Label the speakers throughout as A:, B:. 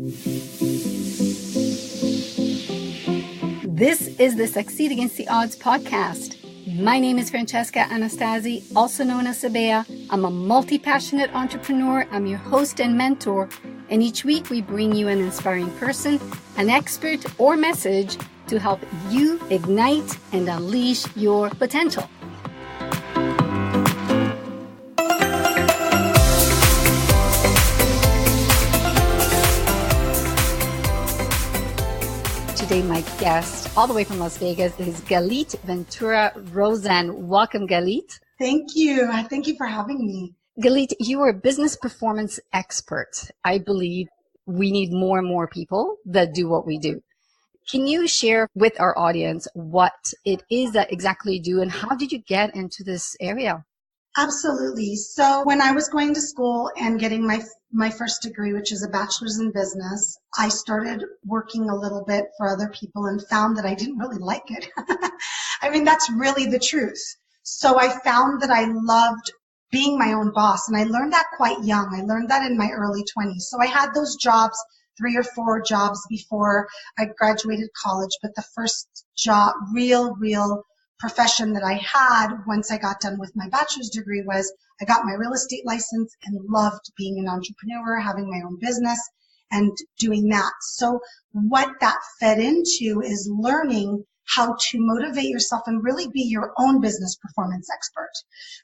A: This is the Succeed Against the Odds podcast. My name is Francesca Anastasi, also known as Sabea. I'm a multi-passionate entrepreneur. I'm your host and mentor. And each week we bring you an inspiring person, an expert, or message to help you ignite and unleash your potential. Today, my guest, all the way from Las Vegas, is Galit Ventura Rozen. Welcome, Galit.
B: Thank you. Thank you for having me.
A: Galit, you are a business performance expert. I believe we need more and more people that do what we do. Can you share with our audience what it is that exactly you do and how did you get into this area?
B: Absolutely. So when I was going to school and getting my first degree, which is a bachelor's in business, I started working a little bit for other people and found that I didn't really like it. I mean, that's really the truth. So I found that I loved being my own boss, and I learned that quite young. I learned that in my early 20s. So I had those jobs, 3 or 4 jobs before I graduated college, but the first job, real profession that I had once I got done with my bachelor's degree was I got my real estate license and loved being an entrepreneur, having my own business and doing that. So what that fed into is learning how to motivate yourself and really be your own business performance expert.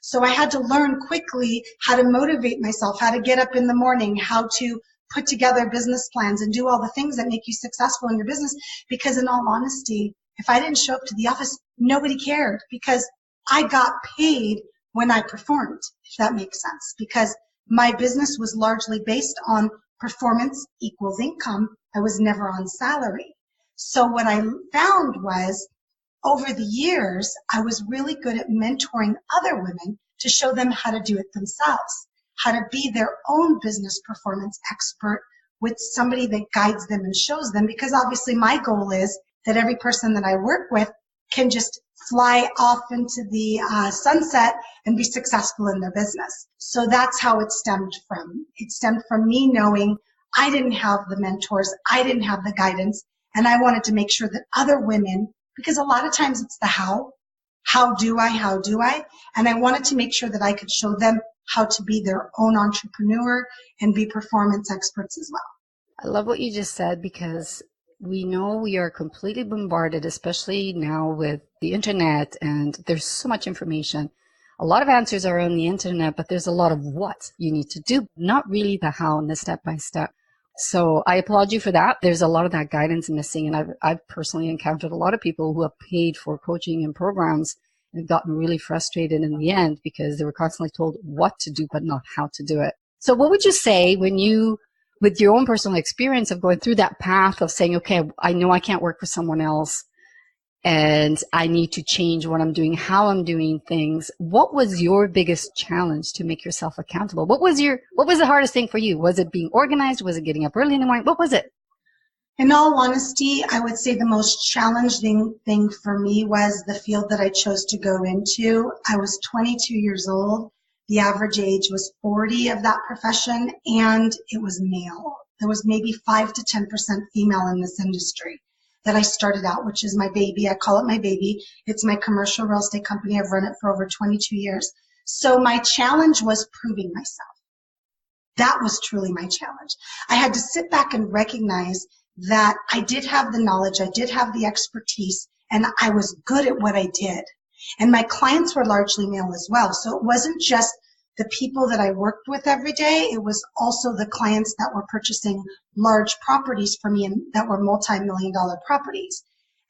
B: So I had to learn quickly how to motivate myself, how to get up in the morning, how to put together business plans and do all the things that make you successful in your business. Because in all honesty, if I didn't show up to the office, nobody cared because I got paid when I performed, if that makes sense, because my business was largely based on performance equals income. I was never on salary. So what I found was over the years, I was really good at mentoring other women to show them how to do it themselves, how to be their own business performance expert with somebody that guides them and shows them, because obviously my goal is that every person that I work with can just fly off into the sunset and be successful in their business. So that's how it stemmed from. It stemmed from me knowing I didn't have the mentors, I didn't have the guidance, and I wanted to make sure that other women, because a lot of times it's the how do I? And I wanted to make sure that I could show them how to be their own entrepreneur and be performance experts as well.
A: I love what you just said because we know we are completely bombarded, especially now with the internet, and there's so much information. A lot of answers are on the internet, but there's a lot of what you need to do, not really the how and the step by step. So I applaud you for that. There's a lot of that guidance missing, and I've personally encountered a lot of people who have paid for coaching and programs and have gotten really frustrated in the end because they were constantly told what to do, but not how to do it. So what would you say when you, with your own personal experience of going through that path of saying, okay, I know I can't work for someone else and I need to change what I'm doing, how I'm doing things. What was your biggest challenge to make yourself accountable? What was the hardest thing for you? Was it being organized? Was it getting up early in the morning? What was it?
B: In all honesty, I would say the most challenging thing for me was the field that I chose to go into. I was 22 years old. The average age was 40 of that profession, and it was male. There was maybe 5 to 10% female in this industry that I started out, which is my baby. I call it my baby. It's my commercial real estate company. I've run it for over 22 years. So my challenge was proving myself. That was truly my challenge. I had to sit back and recognize that I did have the knowledge, I did have the expertise, and I was good at what I did. And my clients were largely male as well. So it wasn't just the people that I worked with every day. It was also the clients that were purchasing large properties for me and that were multi-million-dollar properties.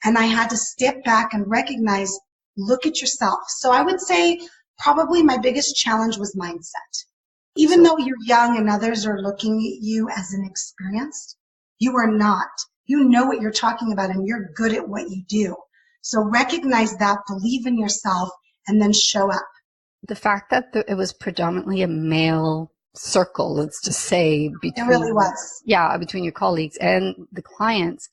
B: And I had to step back and recognize, look at yourself. So I would say probably my biggest challenge was mindset. Even though you're young and others are looking at you as inexperienced, you are not. You know what you're talking about and you're good at what you do. So recognize that, believe in yourself, and then show up.
A: The fact that it was predominantly a male circle, let's just say, between,
B: it really was.
A: Yeah, between your colleagues and the clients,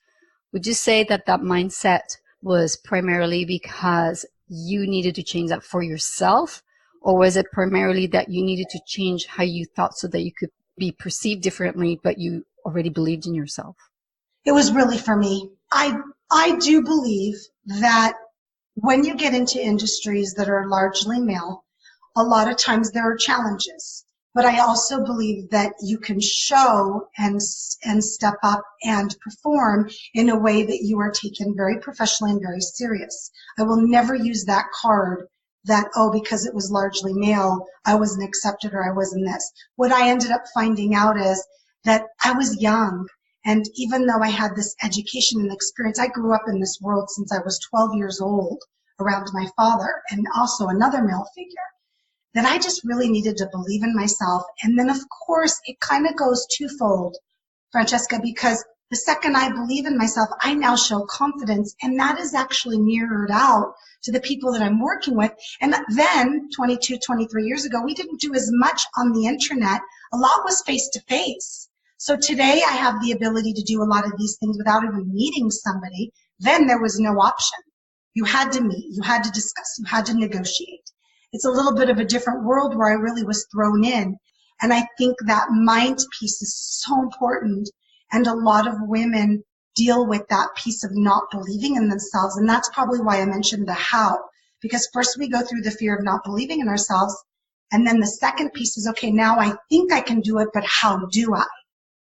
A: would you say that mindset was primarily because you needed to change that for yourself? Or was it primarily that you needed to change how you thought so that you could be perceived differently, but you already believed in yourself?
B: It was really for me. I do believe that when you get into industries that are largely male, a lot of times there are challenges. But I also believe that you can show and step up and perform in a way that you are taken very professionally and very serious. I will never use that card that, oh, because it was largely male, I wasn't accepted or I wasn't this. What I ended up finding out is that I was young. And even though I had this education and experience, I grew up in this world since I was 12 years old around my father and also another male figure, that I just really needed to believe in myself. And then, of course, it kind of goes twofold, Francesca, because the second I believe in myself, I now show confidence. And that is actually mirrored out to the people that I'm working with. And then 22, 23 years ago, we didn't do as much on the internet. A lot was face to face. So today I have the ability to do a lot of these things without even meeting somebody. Then there was no option. You had to meet, you had to discuss, you had to negotiate. It's a little bit of a different world where I really was thrown in. And I think that mind piece is so important. And a lot of women deal with that piece of not believing in themselves. And that's probably why I mentioned the how. Because first we go through the fear of not believing in ourselves. And then the second piece is, okay, now I think I can do it, but how do I?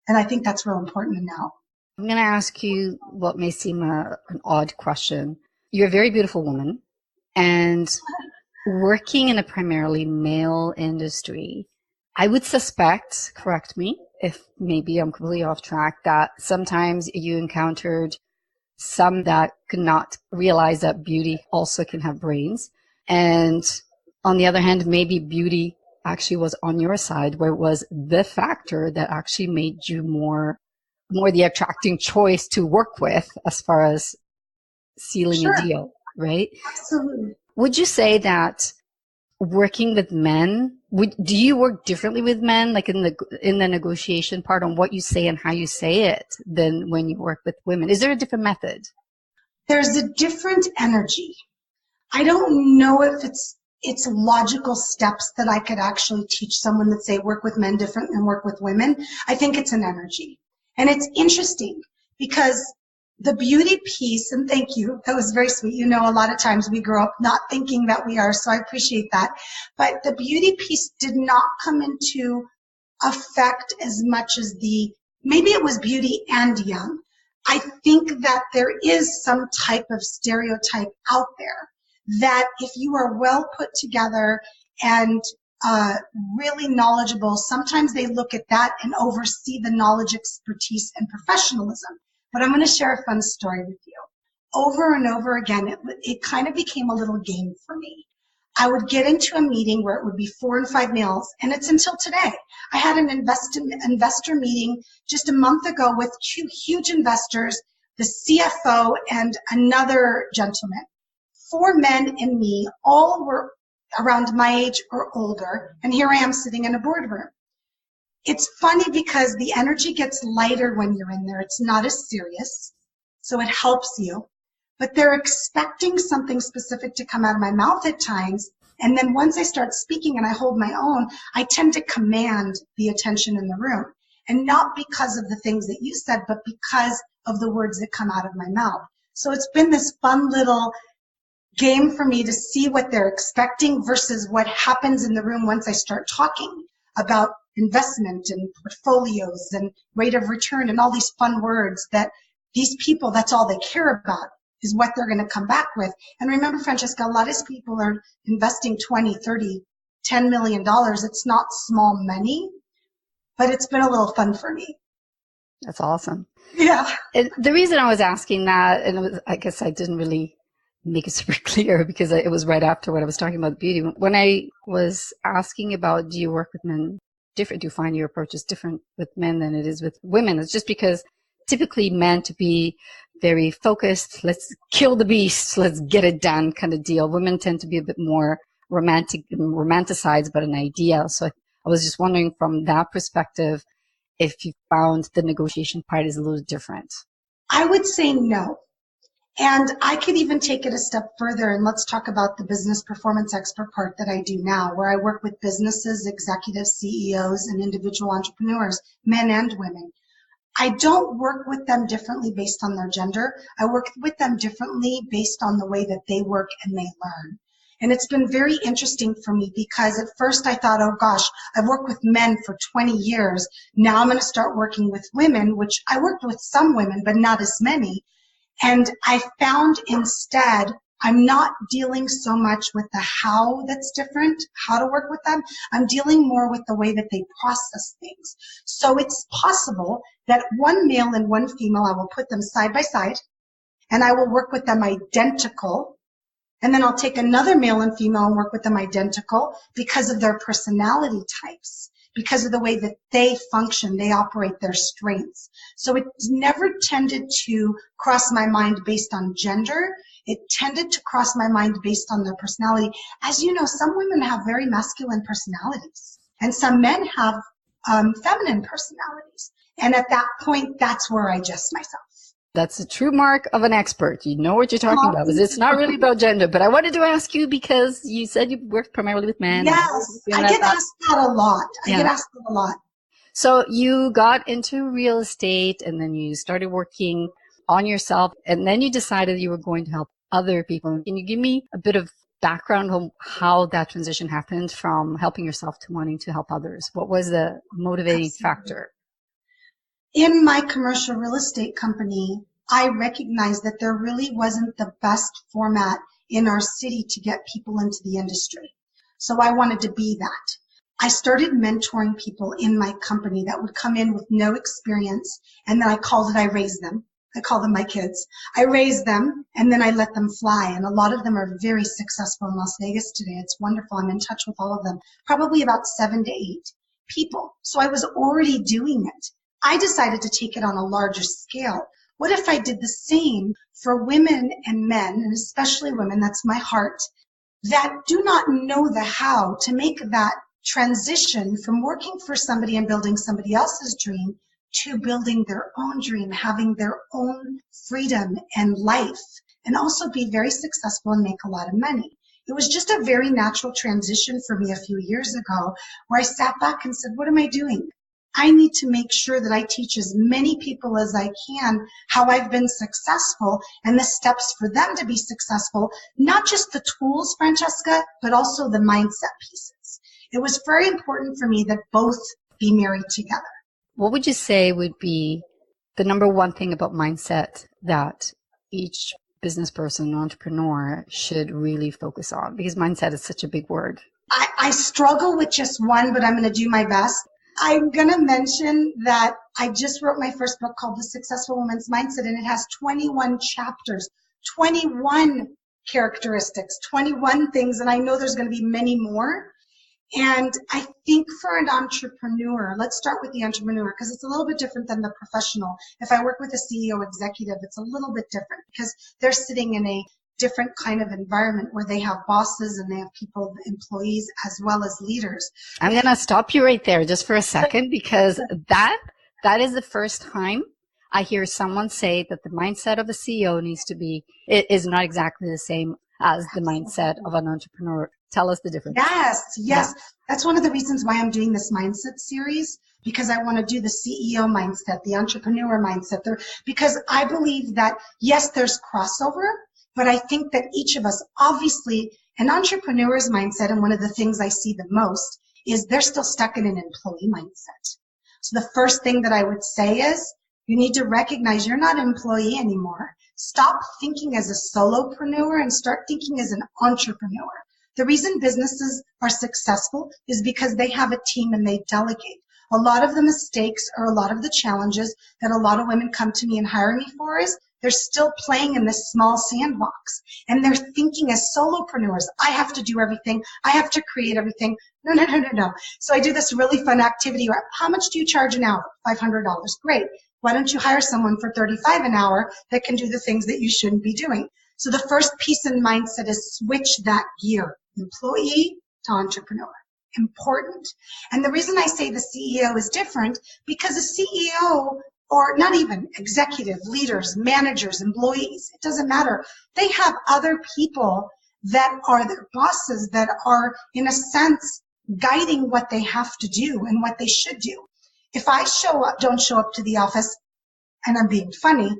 B: And I think that's real important to know.
A: I'm going to ask you what may seem an odd question. You're a very beautiful woman, and working in a primarily male industry, I would suspect, correct me if maybe I'm completely off track, that sometimes you encountered some that could not realize that beauty also can have brains. And on the other hand, maybe beauty actually was on your side, where it was the factor that actually made you more the attracting choice to work with as far as sealing
B: Sure,
A: a deal, right?
B: absolutely.
A: Would you say that working with men, do you work differently with men, like in the negotiation part on what you say and how you say it than when you work with women? Is there a different method?
B: There's a different energy. I don't know if it's logical steps that I could actually teach someone that say work with men different than work with women. I think it's an energy. And it's interesting because the beauty piece, and thank you, that was very sweet. You know, a lot of times we grow up not thinking that we are, so I appreciate that. But the beauty piece did not come into effect as much as maybe it was beauty and young. I think that there is some type of stereotype out there that if you are well put together and really knowledgeable, sometimes they look at that and oversee the knowledge, expertise, and professionalism. But I'm going to share a fun story with you. Over and over again, it kind of became a little game for me. I would get into a meeting where it would be 4 and 5 males, and it's until today. I had an investor meeting just a month ago with 2 huge investors, the CFO and another gentleman. 4 men and me, all were around my age or older, and here I am sitting in a boardroom. It's funny because the energy gets lighter when you're in there. It's not as serious, so it helps you. But they're expecting something specific to come out of my mouth at times. And then once I start speaking and I hold my own, I tend to command the attention in the room. And not because of the things that you said, but because of the words that come out of my mouth. So it's been this fun little game for me to see what they're expecting versus what happens in the room once I start talking about investment and portfolios and rate of return and all these fun words that these people, that's all they care about is what they're going to come back with. And remember, Francesca, a lot of people are investing 20, 30, $10 million. It's not small money, but it's been a little fun for me.
A: That's awesome.
B: Yeah.
A: And the reason I was asking that, and it was, I guess I didn't really make it super clear because it was right after what I was talking about beauty. When I was asking about, do you work with men different? Do you find your approach is different with men than it is with women? It's just because typically men to be very focused, let's kill the beast, let's get it done kind of deal. Women tend to be a bit more romanticized about an idea. So I was just wondering from that perspective, if you found the negotiation part is a little different.
B: I would say no. And I could even take it a step further, and let's talk about the business performance expert part that I do now, where I work with businesses, executives, CEOs, and individual entrepreneurs, men and women. I don't work with them differently based on their gender. I work with them differently based on the way that they work and they learn. And it's been very interesting for me because at first I thought, oh gosh, I've worked with men for 20 years. Now I'm going to start working with women, which I worked with some women, but not as many. And I found instead, I'm not dealing so much with the how that's different, how to work with them. I'm dealing more with the way that they process things. So it's possible that one male and one female, I will put them side by side and I will work with them identical. And then I'll take another male and female and work with them identical because of their personality types, because of the way that they function, they operate, their strengths. So it never tended to cross my mind based on gender. It tended to cross my mind based on their personality. As you know, some women have very masculine personalities and some men have feminine personalities. And at that point, that's where I adjust myself.
A: That's a true mark of an expert. You know what you're talking about. It's not really about gender, but I wanted to ask you because you said you worked primarily with men.
B: Yes, I get asked that a lot. I get asked that a lot.
A: So you got into real estate and then you started working on yourself and then you decided you were going to help other people. Can you give me a bit of background on how that transition happened from helping yourself to wanting to help others? What was the motivating factor?
B: In my commercial real estate company, I recognized that there really wasn't the best format in our city to get people into the industry. So I wanted to be that. I started mentoring people in my company that would come in with no experience, and then I raised them. I call them my kids. I raised them, and then I let them fly, and a lot of them are very successful in Las Vegas today. It's wonderful. I'm in touch with all of them, probably about 7 to 8 people. So I was already doing it. I decided to take it on a larger scale. What if I did the same for women and men, and especially women, that's my heart, that do not know the how to make that transition from working for somebody and building somebody else's dream to building their own dream, having their own freedom and life, and also be very successful and make a lot of money. It was just a very natural transition for me a few years ago where I sat back and said, what am I doing? I need to make sure that I teach as many people as I can how I've been successful and the steps for them to be successful, not just the tools, Francesca, but also the mindset pieces. It was very important for me that both be married together.
A: What would you say would be the number one thing about mindset that each business person, entrepreneur should really focus on? Because mindset is such a big word.
B: I struggle with just one, but I'm going to do my best. I'm going to mention that I just wrote my first book called The Successful Woman's Mindset, and it has 21 chapters, 21 characteristics, 21 things, and I know there's going to be many more. And I think for an entrepreneur, let's start with the entrepreneur because it's a little bit different than the professional. If I work with a CEO executive, it's a little bit different because they're sitting in a different kind of environment where they have bosses and they have people, employees, as well as leaders.
A: I'm going to stop you right there just for a second because that is the first time I hear someone say that the mindset of a CEO it is not exactly the same as the mindset of an entrepreneur. Tell us the difference.
B: Yes.
A: Yeah.
B: That's one of the reasons why I'm doing this mindset series, because I want to do the CEO mindset, the entrepreneur mindset there, because I believe that, yes, there's crossover, but I think that each of us, obviously, an entrepreneur's mindset, and one of the things I see the most, is they're still stuck in an employee mindset. So the first thing that I would say is you need to recognize you're not an employee anymore. Stop thinking as a solopreneur and start thinking as an entrepreneur. The reason businesses are successful is because they have a team and they delegate. A lot of the mistakes or a lot of the challenges that a lot of women come to me and hire me for is they're still playing in this small sandbox and they're thinking as solopreneurs, I have to do everything. I have to create everything. No. So I do this really fun activity where how much do you charge an hour? $500. Great. Why don't you hire someone for $35 an hour that can do the things that you shouldn't be doing? So the first piece in mindset is switch that gear, employee to entrepreneur. Important. And the reason I say the CEO is different because a CEO, or not even executive, leaders, managers, employees, it doesn't matter. They have other people that are their bosses that are, in a sense, guiding what they have to do and what they should do. If I don't show up to the office, and I'm being funny,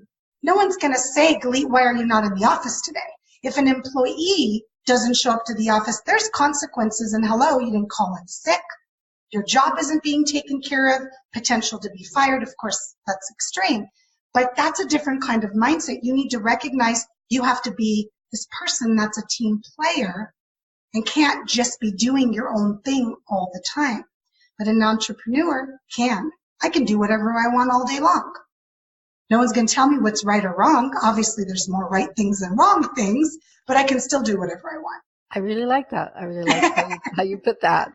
B: no one's going to say, Galit, why are you not in the office today? If an employee doesn't show up to the office, there's consequences. And hello, you didn't call in sick. Your job isn't being taken care of, potential to be fired. Of course, that's extreme. But that's a different kind of mindset. You need to recognize you have to be this person that's a team player and can't just be doing your own thing all the time. But an entrepreneur can. I can do whatever I want all day long. No one's going to tell me what's right or wrong. Obviously, there's more right things than wrong things, but I can still do whatever I want.
A: I really like that. I really like how you put that.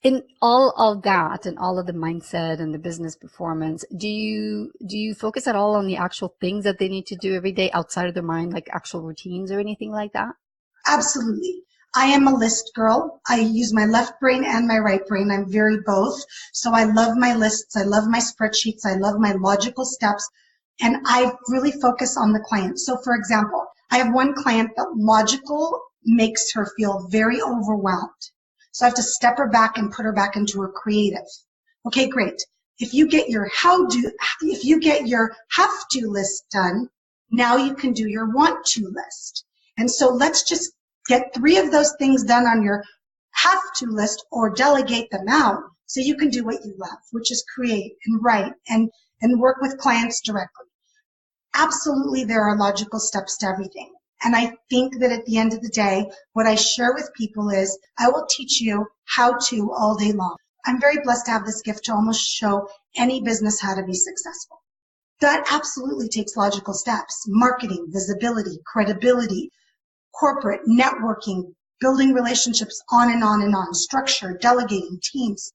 A: In all of that and all of the mindset and the business performance, do you focus at all on the actual things that they need to do every day outside of their mind, like actual routines or anything like that?
B: Absolutely. I am a list girl. I use my left brain and my right brain. I'm very both. So I love my lists. I love my spreadsheets. I love my logical steps. And I really focus on the client. So for example, I have one client that logical makes her feel very overwhelmed. So I have to step her back and put her back into her creative. Okay, great. If you get your have to list done, now you can do your want to list. And so let's just get 3 of those things done on your have to list or delegate them out so you can do what you love, which is create and write and work with clients directly. Absolutely, there are logical steps to everything. And I think that at the end of the day, what I share with people is I will teach you how to all day long. I'm very blessed to have this gift to almost show any business how to be successful. That absolutely takes logical steps: marketing, visibility, credibility, corporate networking, building relationships, on and on and on, structure, delegating teams,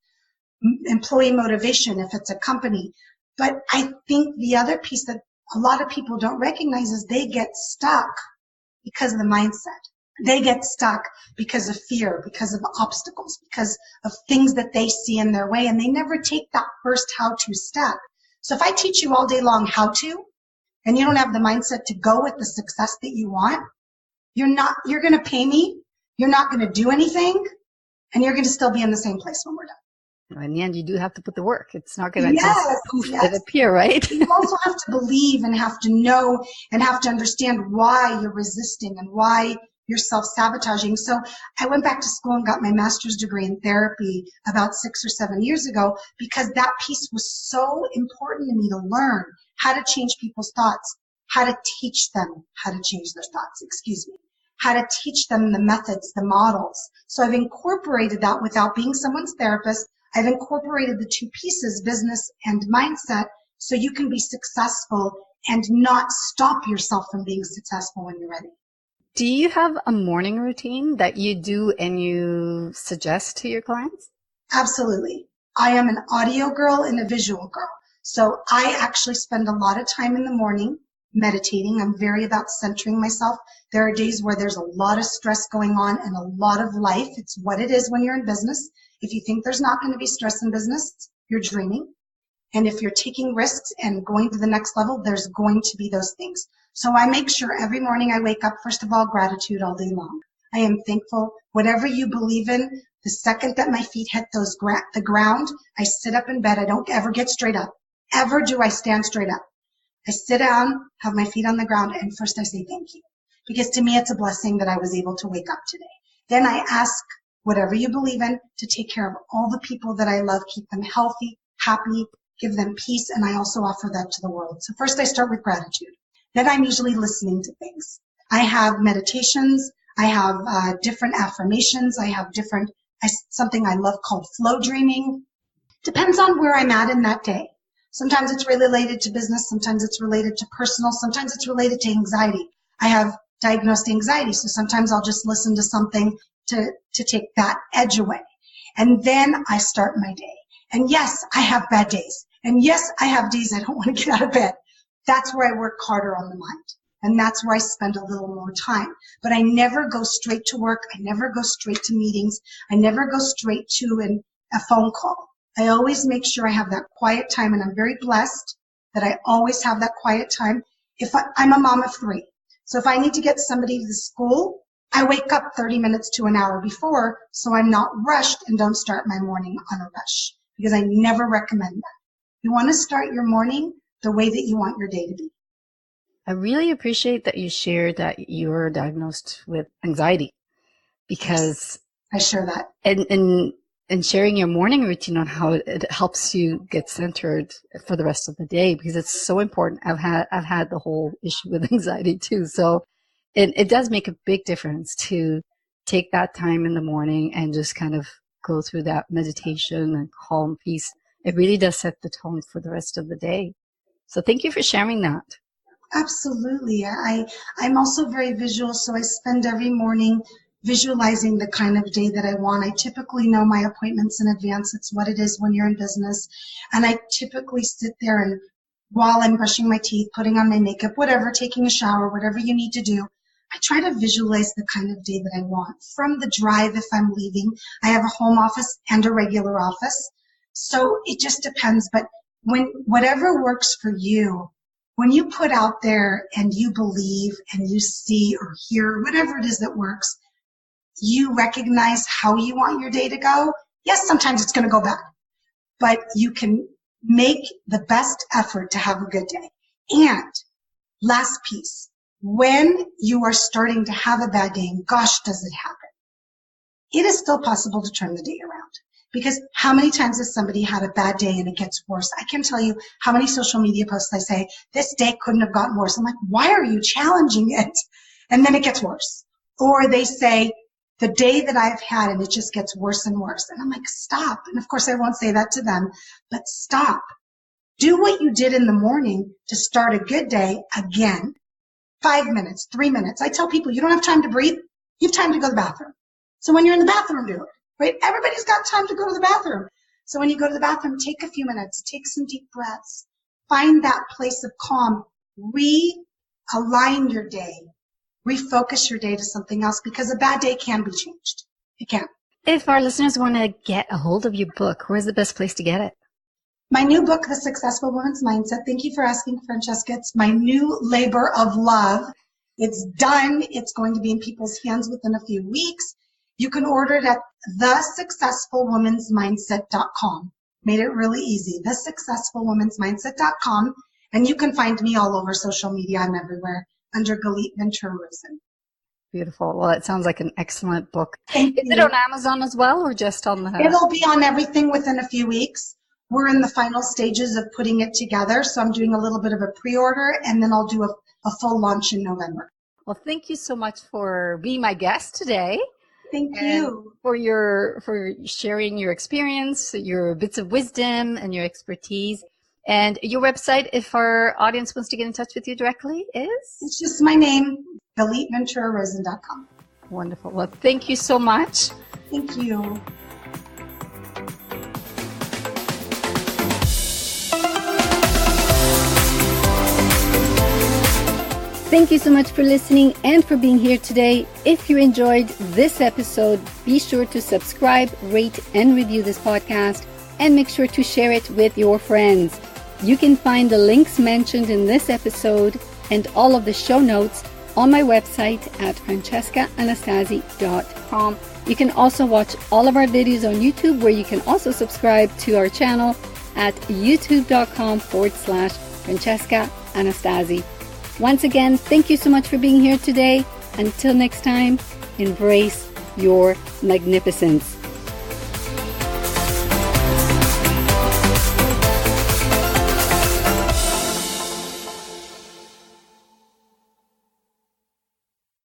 B: employee motivation if it's a company. But I think the other piece that a lot of people don't recognize is they get stuck because of the mindset. They get stuck because of fear, because of obstacles, because of things that they see in their way, and they never take that first how-to step. So if I teach you all day long how to, and you don't have the mindset to go with the success that you want, you're going to pay me, you're not going to do anything, and you're going to still be in the same place when we're done.
A: In the end, you do have to put the work. It's not going to
B: just
A: appear, right?
B: You also have to believe and have to know and have to understand why you're resisting and why you're self-sabotaging. So I went back to school and got my master's degree in therapy about 6 or 7 years ago because that piece was so important to me to learn how to change people's thoughts, how to teach them how to change their thoughts, how to teach them the methods, the models. So I've incorporated that without being someone's therapist. I've incorporated the 2 pieces, business and mindset, so you can be successful and not stop yourself from being successful when you're ready.
A: Do you have a morning routine that you do and you suggest to your clients?
B: Absolutely. I am an audio girl and a visual girl. So I actually spend a lot of time in the morning meditating. I'm very about centering myself. There are days where there's a lot of stress going on and a lot of life. It's what it is when you're in business. If you think there's not going to be stress in business, you're dreaming. And if you're taking risks and going to the next level, there's going to be those things. So I make sure every morning I wake up, first of all, gratitude all day long. I am thankful. Whatever you believe in, the second that my feet hit the ground, I sit up in bed. I don't ever get straight up. Ever do I stand straight up. I sit down, have my feet on the ground, and first I say thank you. Because to me, it's a blessing that I was able to wake up today. Then I ask whatever you believe in to take care of all the people that I love, keep them healthy, happy, give them peace, and I also offer that to the world. So first I start with gratitude. Then I'm usually listening to things. I have meditations. I have different affirmations. I have something I love called flow dreaming. Depends on where I'm at in that day. Sometimes it's related to business. Sometimes it's related to personal. Sometimes it's related to anxiety. I have diagnosed anxiety, so sometimes I'll just listen to something to take that edge away. And then I start my day. And yes, I have bad days. And yes, I have days I don't want to get out of bed. That's where I work harder on the mind. And that's where I spend a little more time. But I never go straight to work. I never go straight to meetings. I never go straight to a phone call. I always make sure I have that quiet time, and I'm very blessed that I always have that quiet time. I'm a mom of 3. So if I need to get somebody to the school, I wake up 30 minutes to an hour before so I'm not rushed and don't start my morning on a rush, because I never recommend that. You want to start your morning the way that you want your day to be.
A: I really appreciate that you shared that you were diagnosed with anxiety, because
B: I share that.
A: And sharing your morning routine on how it helps you get centered for the rest of the day, because it's so important. I've had the whole issue with anxiety too. So it does make a big difference to take that time in the morning and just kind of go through that meditation and calm peace. It really does set the tone for the rest of the day. So thank you for sharing that.
B: Absolutely. I'm also very visual, so I spend every morning visualizing the kind of day that I want. I typically know my appointments in advance. It's what it is when you're in business. And I typically sit there and while I'm brushing my teeth, putting on my makeup, whatever, taking a shower, whatever you need to do, I try to visualize the kind of day that I want. From the drive, if I'm leaving, I have a home office and a regular office. So it just depends. But whatever works for you, when you put out there and you believe and you see or hear, whatever it is that works, you recognize how you want your day to go. Yes, sometimes it's going to go bad, but you can make the best effort to have a good day. And last piece, when you are starting to have a bad day, and gosh, does it happen, it is still possible to turn the day around. Because how many times has somebody had a bad day and it gets worse? I can tell you how many social media posts I say, this day couldn't have gotten worse. I'm like, why are you challenging it? And then it gets worse. Or they say, the day that I've had and it just gets worse and worse. And I'm like, stop. And of course I won't say that to them, but stop. Do what you did in the morning to start a good day again. 5 minutes, 3 minutes. I tell people, you don't have time to breathe. You have time to go to the bathroom. So when you're in the bathroom, do it. Right? Everybody's got time to go to the bathroom. So when you go to the bathroom, take a few minutes, take some deep breaths, find that place of calm, realign your day, refocus your day to something else, because a bad day can be changed. It can.
A: If our listeners want to get a hold of your book, where's the best place to get it?
B: My new book, The Successful Woman's Mindset. Thank you for asking, Francesca. It's my new labor of love. It's done. It's going to be in people's hands within a few weeks. You can order it at thesuccessfulwomansmindset.com. Made it really easy. Thesuccessfulwomansmindset.com. And you can find me all over social media. I'm everywhere under Galit Ventura Rozen.
A: Beautiful. Well, it sounds like an excellent book.
B: Thank
A: Is
B: you.
A: it on Amazon as well, or just on the...
B: It'll be on everything within a few weeks. We're in the final stages of putting it together. So I'm doing a little bit of a pre-order, and then I'll do a full launch in November.
A: Well, thank you so much for being my guest today.
B: Thank you.
A: For sharing your experience, your bits of wisdom, and your expertise. And your website, if our audience wants to get in touch with you directly, is?
B: It's just my name, GalitVenturaRozen.com.
A: Wonderful. Well, thank you so much.
B: Thank you.
C: Thank you so much for listening and for being here today. If you enjoyed this episode, be sure to subscribe, rate, and review this podcast, and make sure to share it with your friends. You can find the links mentioned in this episode and all of the show notes on my website at francescaanastasi.com. You can also watch all of our videos on YouTube, where you can also subscribe to our channel at youtube.com/Francesca Anastasi. Once again, thank you so much for being here today. Until next time, embrace your magnificence.